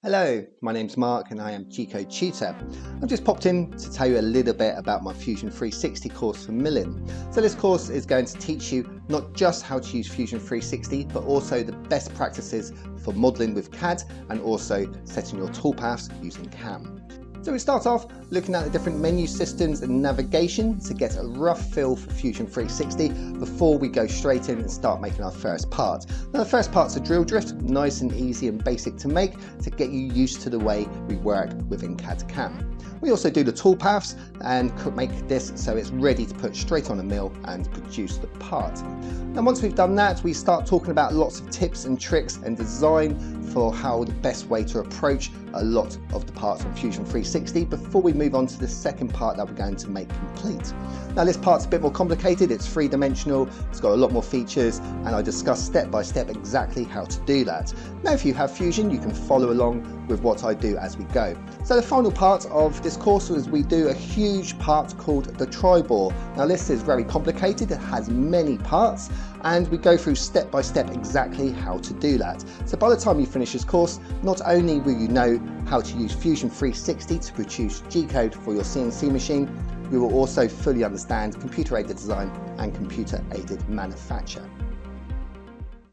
Hello, my name's Mark and I am G-Code Tutor. I've just popped in to tell you a little bit about my Fusion 360 course for milling. So this course is going to teach you not just how to use Fusion 360 but also the best practices for modelling with CAD and also setting your toolpaths using CAM. So we start off looking at the different menu systems and navigation to get a rough feel for Fusion 360 before we go straight in and start making our first part. Now the first part's a drill drift, nice and easy and basic to make to get you used to the way we work within CAD CAM. We also do the toolpaths and could make this so it's ready to put straight on a mill and produce the part. Now once we've done that, we start talking about lots of tips and tricks and design for how the best way to approach a lot of the parts on Fusion 360 before we move on to the second part that we're going to make complete. Now this part's a bit more complicated, it's three-dimensional, it's got a lot more features, and I discuss step by step exactly how to do that. Now if you have Fusion, you can follow along with what I do as we go. So the final part of this course is we do a huge part called the tri-bore. Now this is very complicated, it has many parts, and we go through step by step exactly how to do that. So by the time you finish this course, not only will you know how to use Fusion 360 to produce G-code for your CNC machine, you will also fully understand computer-aided design and computer-aided manufacture.